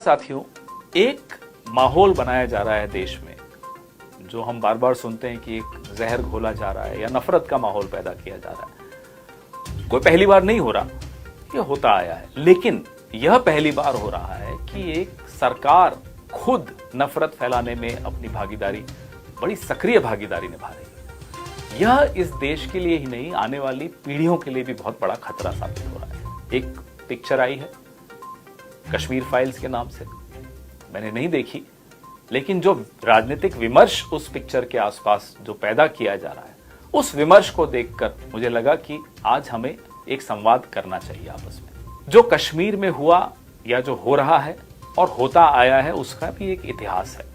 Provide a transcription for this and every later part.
साथियों, एक माहौल बनाया जा रहा है देश में जो हम बार बार सुनते हैं कि एक जहर घोला जा रहा है या नफरत का माहौल पैदा किया जा रहा है। कोई पहली बार नहीं हो रहा, ये होता आया है, लेकिन यह पहली बार हो रहा है कि एक सरकार खुद नफरत फैलाने में अपनी भागीदारी, बड़ी सक्रिय भागीदारी निभा रही है। यह इस देश के लिए ही नहीं, आने वाली पीढ़ियों के लिए भी बहुत बड़ा खतरा साबित हो रहा है। एक पिक्चर आई है कश्मीर फाइल्स के नाम से, मैंने नहीं देखी, लेकिन जो राजनीतिक विमर्श उस पिक्चर के आसपास जो पैदा किया जा रहा है, उस विमर्श को देखकर मुझे लगा कि आज हमें एक संवाद करना चाहिए आपस में। जो कश्मीर में हुआ या जो हो रहा है और होता आया है, उसका भी एक इतिहास है।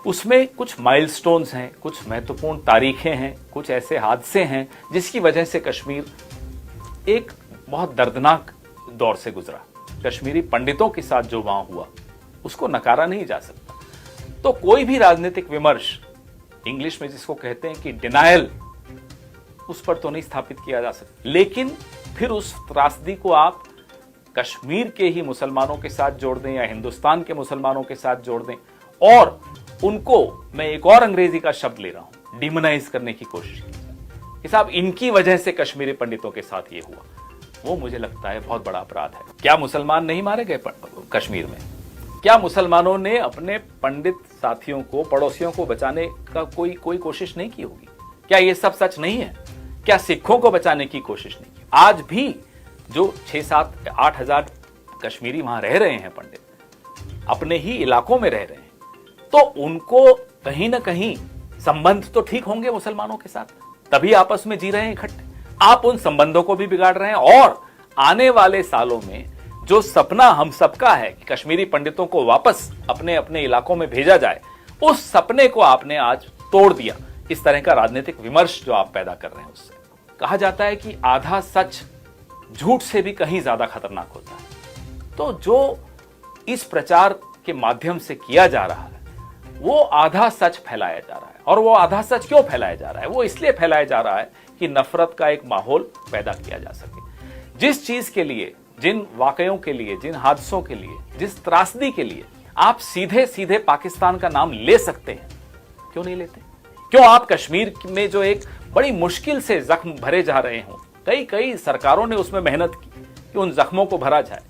उसमें कुछ माइलस्टोन्स हैं, कुछ महत्वपूर्ण तारीखें हैं, कुछ ऐसे हादसे हैं जिसकी वजह से कश्मीर एक बहुत दर्दनाक दौर से गुजरा। कश्मीरी पंडितों के साथ जो वहां हुआ उसको नकारा नहीं जा सकता। तो कोई भी राजनीतिक विमर्श, इंग्लिश में जिसको कहते हैं कि डिनायल, उस पर तो नहीं स्थापित किया जा सकता, लेकिन फिर उस त्रासदी को आप कश्मीर के ही मुसलमानों के साथ जोड़ दें या हिंदुस्तान के मुसलमानों के साथ जोड़ दें और उनको, मैं एक और अंग्रेजी का शब्द ले रहा हूं, डिमोनाइज करने की कोशिश की कि साहब इनकी वजह से कश्मीरी पंडितों के साथ ये हुआ, वो मुझे लगता है बहुत बड़ा अपराध है। क्या मुसलमान नहीं मारे गए कश्मीर में? क्या मुसलमानों ने अपने पंडित साथियों को, पड़ोसियों को बचाने का कोई कोशिश नहीं की होगी? क्या ये सब सच नहीं है? क्या सिखों को बचाने की कोशिश नहीं की? आज भी जो 6-7-8 हजार कश्मीरी वहां रह रहे हैं पंडित, अपने ही इलाकों में रह रहे हैं, तो उनको कहीं ना कहीं संबंध तो ठीक होंगे मुसलमानों के साथ, तभी आपस में जी रहे हैं इकट्ठे। आप उन संबंधों को भी बिगाड़ रहे हैं और आने वाले सालों में जो सपना हम सबका है कि कश्मीरी पंडितों को वापस अपने अपने इलाकों में भेजा जाए, उस सपने को आपने आज तोड़ दिया। इस तरह का राजनीतिक विमर्श जो आप पैदा कर रहे हैं, उससे कहा जाता है कि आधा सच झूठ से भी कहीं ज्यादा खतरनाक होता है। तो जो इस प्रचार के माध्यम से किया जा रहा है, वो आधा सच फैलाया जा रहा है। और वो आधा सच क्यों फैलाया जा रहा है? वो इसलिए फैलाया जा रहा है कि नफरत का एक माहौल पैदा किया जा सके। जिस चीज के लिए, जिन वाकयों के लिए, जिन हादसों के लिए, जिस त्रासदी के लिए आप सीधे सीधे पाकिस्तान का नाम ले सकते हैं, क्यों नहीं लेते? क्यों आप कश्मीर में जो एक बड़ी मुश्किल से जख्म भरे जा रहे हों, कई सरकारों ने उसमें मेहनत की कि उन जख्मों को भरा जाए,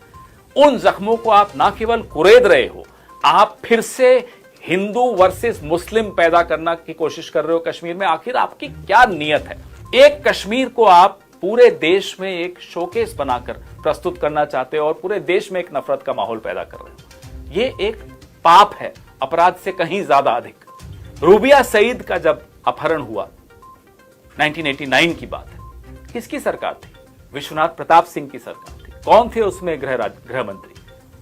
उन जख्मों को आप ना केवल कुरेद रहे हो, आप फिर से हिंदू वर्सेस मुस्लिम पैदा करना की कोशिश कर रहे हो कश्मीर में। आखिर आपकी क्या नीयत है? एक कश्मीर को आप पूरे देश में एक शोकेस बनाकर प्रस्तुत करना चाहते हो और पूरे देश में एक नफरत का माहौल पैदा कर रहे हो। ये एक पाप है, अपराध से कहीं ज्यादा अधिक। रूबिया सईद का जब अपहरण हुआ, 1989 की बात है, किसकी सरकार थी? विश्वनाथ प्रताप सिंह की सरकार थी। कौन थे उसमें गृह मंत्री?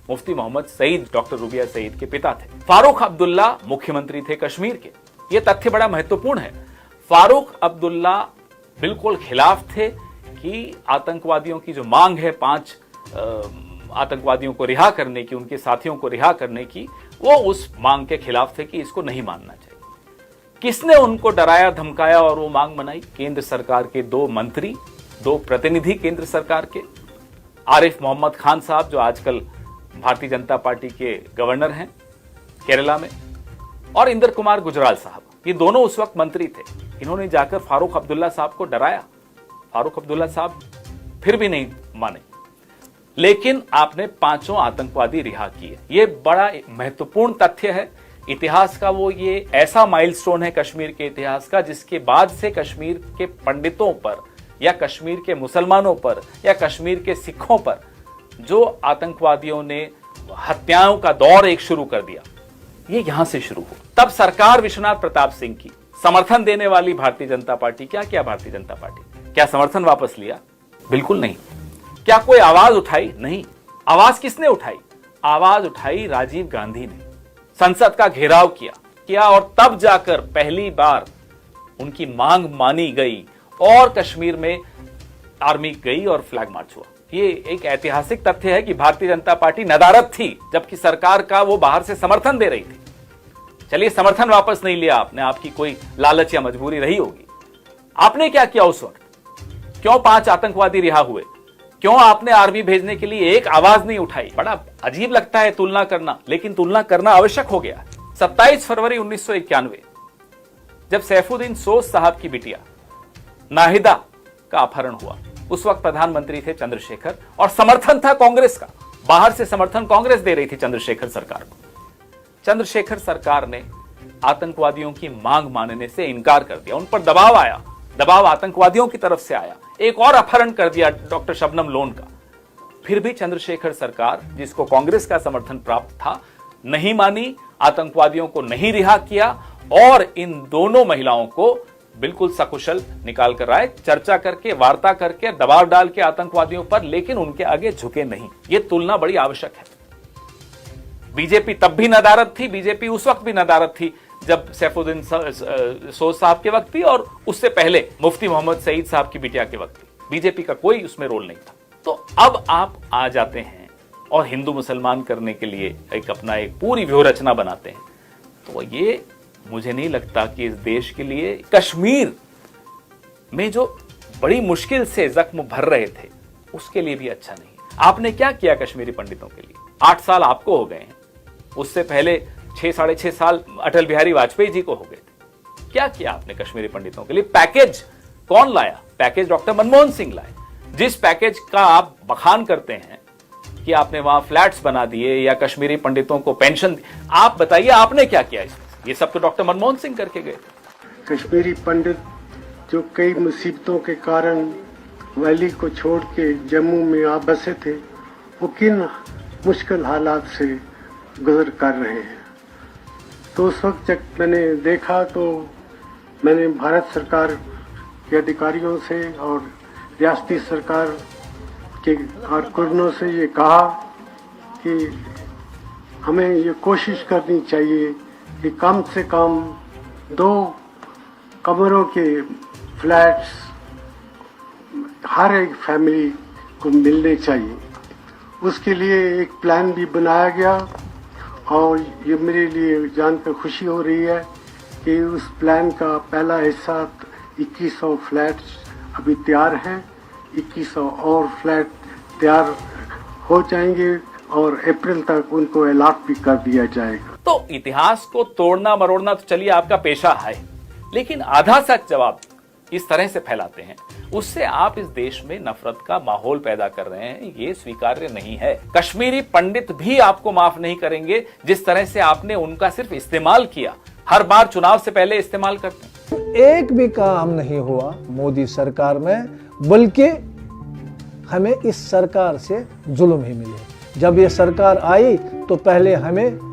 मुफ्ती मोहम्मद सईद, डॉक्टर रूबिया सईद के पिता थे। फारूक अब्दुल्ला मुख्यमंत्री थे कश्मीर के। यह तथ्य बड़ा महत्वपूर्ण है। फारूक अब्दुल्ला बिल्कुल खिलाफ थे कि आतंकवादियों की जो मांग है 5 आतंकवादियों को रिहा करने की, उनके साथियों को रिहा करने की, वो उस मांग के खिलाफ थे कि इसको नहीं मानना चाहिए। किसने उनको डराया, धमकाया और वो मांग मनाई? केंद्र सरकार के 2 मंत्री, 2 प्रतिनिधि केंद्र सरकार के, आरिफ मोहम्मद खान साहब जो आजकल भारतीय जनता पार्टी के गवर्नर हैं केरला में, और इंदर कुमार गुजराल साहब। ये दोनों उस वक्त मंत्री थे। इन्होंने जाकर फारूक अब्दुल्ला साहब को डराया। फारूक अब्दुल्ला साहब फिर भी नहीं माने, लेकिन आपने 5 आतंकवादी रिहा किए। ये बड़ा महत्वपूर्ण तथ्य है इतिहास का। वो ये ऐसा माइलस्टोन है कश्मीर के इतिहास का, जिसके बाद से कश्मीर के पंडितों पर या कश्मीर के मुसलमानों पर या कश्मीर के सिखों पर जो आतंकवादियों ने हत्याओं का दौर एक शुरू कर दिया, ये यहां से शुरू हो। तब सरकार विश्वनाथ प्रताप सिंह की समर्थन देने वाली भारतीय जनता पार्टी, क्या किया भारतीय जनता पार्टी? क्या समर्थन वापस लिया? बिल्कुल नहीं। क्या कोई आवाज उठाई? नहीं। आवाज किसने उठाई? आवाज उठाई राजीव गांधी ने। संसद का घेराव किया और तब जाकर पहली बार उनकी मांग मानी गई और कश्मीर में आर्मी गई और फ्लैग मार्च हुआ। ये एक ऐतिहासिक तथ्य है कि भारतीय जनता पार्टी नदारद थी, जबकि सरकार का वो बाहर से समर्थन दे रही थी। चलिए, समर्थन वापस नहीं लिया आपने, आपकी कोई लालच या मजबूरी रही होगी। आपने क्या किया उस वक्त? क्यों 5 आतंकवादी रिहा हुए? क्यों आपने आर्मी भेजने के लिए एक आवाज नहीं उठाई? बड़ा अजीब लगता है तुलना करना, लेकिन तुलना करना आवश्यक हो गया। 27 फरवरी 1991 जब सैफुद्दीन सोज साहब की बिटिया नाहिदा का अपहरण हुआ, उस वक्त प्रधानमंत्री थे चंद्रशेखर और समर्थन था कांग्रेस का। बाहर से समर्थन कांग्रेस दे रही थी चंद्रशेखर सरकार को। चंद्रशेखर सरकार ने आतंकवादियों की मांग मानने से इनकार कर दिया। उन पर दबाव आया, दबाव आतंकवादियों की तरफ से आया। एक और अपहरण कर दिया डॉक्टर शबनम लोन का। फिर भी चंद्रशेखर सरकार, जिसको कांग्रेस का समर्थन प्राप्त था, नहीं मानी, आतंकवादियों को नहीं रिहा किया और इन दोनों महिलाओं को बिल्कुल सकुशल निकाल कर आए, चर्चा करके, वार्ता करके, दबाव डाल के आतंकवादियों पर, लेकिन उनके आगे झुके नहीं। यह तुलना बड़ी आवश्यक है। बीजेपी तब भी नदारद थी, बीजेपी उस वक्त भी नदारद थी जब सैफुद्दीन सोज साहब के वक्त थी और उससे पहले मुफ्ती मोहम्मद सईद साहब की बिटिया के वक्त थी। बीजेपी का कोई उसमें रोल नहीं था। तो अब आप आ जाते हैं और हिंदू मुसलमान करने के लिए एक पूरी व्यूह रचना बनाते हैं। तो ये मुझे नहीं लगता कि इस देश के लिए, कश्मीर में जो बड़ी मुश्किल से जख्म भर रहे थे, उसके लिए भी अच्छा नहीं। आपने क्या किया कश्मीरी पंडितों के लिए? 8 साल आपको हो गए हैं, उससे पहले 6-6.5 साल अटल बिहारी वाजपेयी जी को हो गए थे। क्या किया आपने कश्मीरी पंडितों के लिए? पैकेज कौन लाया? पैकेज डॉक्टर मनमोहन सिंह लाए। जिस पैकेज का आप बखान करते हैं कि आपने वहां फ्लैट्स बना दिए या कश्मीरी पंडितों को पेंशन, आप बताइए आपने क्या किया इसमें? ये सब तो डॉक्टर मनमोहन सिंह करके गए। कश्मीरी पंडित जो कई मुसीबतों के कारण वैली को छोड़ के जम्मू में आ बसे थे, वो किन मुश्किल हालात से गुजर कर रहे हैं। तो उस वक्त जब मैंने देखा तो मैंने भारत सरकार के अधिकारियों से और रियासती सरकार के कारकुनों से ये कहा कि हमें ये कोशिश करनी चाहिए कि कम से कम 2 कमरों के फ्लैट्स हर एक फैमिली को मिलने चाहिए। उसके लिए एक प्लान भी बनाया गया और ये मेरे लिए जानकर खुशी हो रही है कि उस प्लान का पहला हिस्सा 2100 फ्लैट्स अभी तैयार हैं। 2100 और फ्लैट तैयार हो जाएंगे और अप्रैल तक उनको अलॉट भी कर दिया जाएगा। तो इतिहास को तोड़ना मरोड़ना तो चलिए आपका पेशा है, लेकिन आधा सच जब आप इस तरह से फैलाते हैं, उससे आप इस देश में नफरत का माहौल पैदा कर रहे हैं। ये स्वीकार्य नहीं है। कश्मीरी पंडित भी आपको माफ नहीं करेंगे जिस तरह से आपने उनका सिर्फ इस्तेमाल किया। हर बार चुनाव से पहले इस्तेमाल करते हैं। एक भी काम नहीं हुआ मोदी सरकार में, बल्कि हमें इस सरकार से जुल्म ही मिले। जब ये सरकार आई तो पहले हमें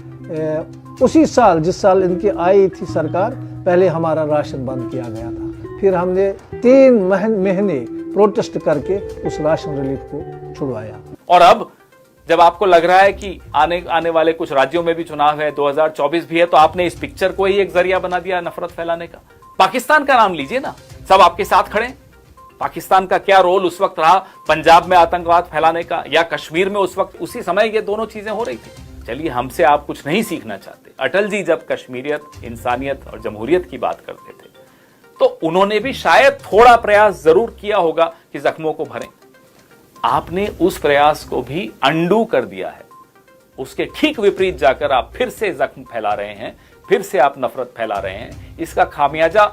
उसी साल, जिस साल इनकी आई थी सरकार, पहले हमारा राशन बंद किया गया था। फिर हमने 3 महीने प्रोटेस्ट करके उस राशन रिलीफ को छुड़वाया। और अब जब आपको लग रहा है कि आने वाले कुछ राज्यों में भी चुनाव है, 2024 भी है, तो आपने इस पिक्चर को ही एक जरिया बना दिया नफरत फैलाने का। पाकिस्तान का नाम लीजिए ना, सब आपके साथ खड़े। पाकिस्तान का क्या रोल उस वक्त रहा पंजाब में आतंकवाद फैलाने का, या कश्मीर में उस वक्त उसी समय ये दोनों चीजें हो रही थी। चलिए, हमसे आप कुछ नहीं सीखना चाहते। अटल जी जब कश्मीरियत, इंसानियत और जमहूरियत की बात करते थे तो उन्होंने भी शायद थोड़ा प्रयास जरूर किया होगा कि जख्मों को भरें। आपने उस प्रयास को भी अंडू कर दिया है। उसके ठीक विपरीत जाकर आप फिर से जख्म फैला रहे हैं, फिर से आप नफरत फैला रहे हैं। इसका खामियाजा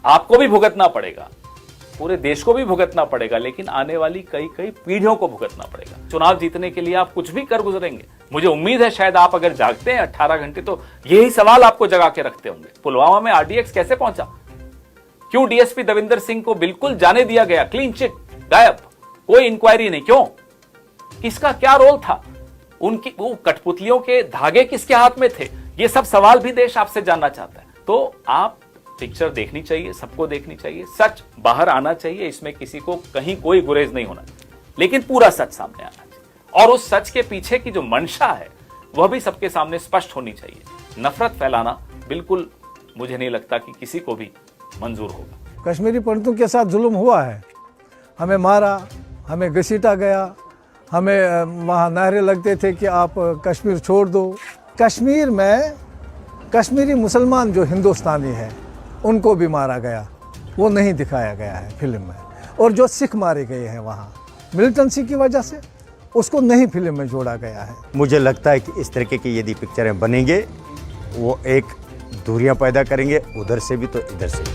आपको भी भुगतना पड़ेगा, पूरे देश को भी भुगतना पड़ेगा, लेकिन आने वाली कई पीढ़ियों को भुगतना पड़ेगा। चुनाव जीतने के लिए आप कुछ भी कर गुजरेंगे। मुझे उम्मीद है शायद आप अगर जागते हैं 18 घंटे तो यही सवाल आपको जगा के रखते होंगे। पुलवामा में आरडीएक्स कैसे पहुंचा? क्यों डीएसपी दविंदर सिंह को बिल्कुल जाने दिया गया? क्लीन चिट, गायब, कोई इंक्वायरी नहीं। क्यों? किसका क्या रोल था? उनकी वो कठपुतलियों के धागे किसके हाथ में थे? ये सब सवाल भी देश आपसे जानना चाहता है। तो आप पिक्चर देखनी चाहिए, सबको देखनी चाहिए, सच बाहर आना चाहिए। इसमें किसी को कहीं कोई गुरेज नहीं होना चाहिए, लेकिन पूरा सच सामने आना चाहिए। और उस सच के पीछे की जो मंशा है वह भी सबके सामने स्पष्ट होनी चाहिए। नफरत फैलाना बिल्कुल मुझे नहीं लगता कि किसी को भी मंजूर होगा। कश्मीरी पंडितों के साथ जुल्म हुआ है। हमें मारा, हमें घसीटा गया, हमें वहाँ नारे लगते थे कि आप कश्मीर छोड़ दो। कश्मीर में कश्मीरी मुसलमान जो हिंदुस्तानी हैं उनको भी मारा गया, वो नहीं दिखाया गया है फिल्म में। और जो सिख मारे गए हैं वहाँ, मिलिटेंसी की वजह से उसको नहीं फिल्म में जोड़ा गया है। मुझे लगता है कि इस तरीके की यदि पिक्चरें बनेंगे वो एक दूरियां पैदा करेंगे, उधर से भी तो इधर से भी।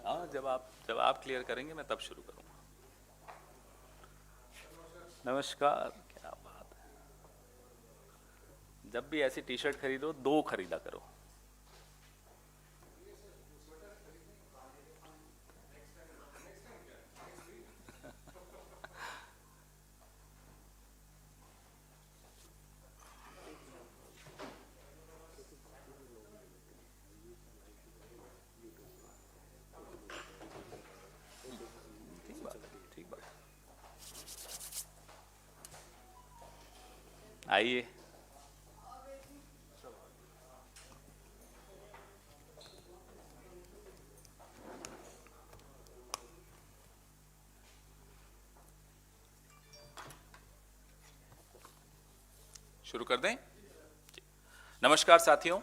हाँ, जब आप क्लियर करेंगे मैं तब शुरू करूंगा। नमस्कार, क्या बात है। जब भी ऐसी टी शर्ट खरीदो 2 खरीदा करो। ठीक बात है, ठीक बात है। आइए, शुरू कर दें। नमस्कार साथियों,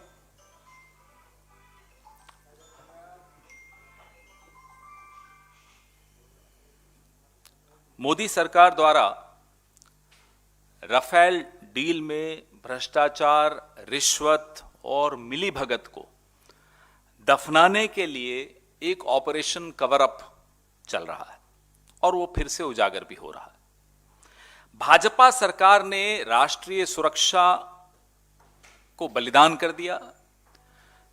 मोदी सरकार द्वारा राफेल डील में भ्रष्टाचार, रिश्वत और मिलीभगत को दफनाने के लिए एक ऑपरेशन कवर अप चल रहा है और वो फिर से उजागर भी हो रहा है। भाजपा सरकार ने राष्ट्रीय सुरक्षा को बलिदान कर दिया।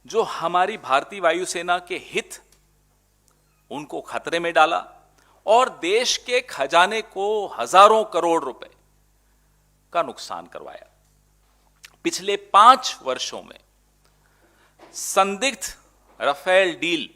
जो हमारी भारतीय वायुसेना के हित, उनको खतरे में डाला और देश के खजाने को हजारों करोड़ रुपए का नुकसान करवाया। पिछले 5 वर्षों में संदिग्ध राफेल डील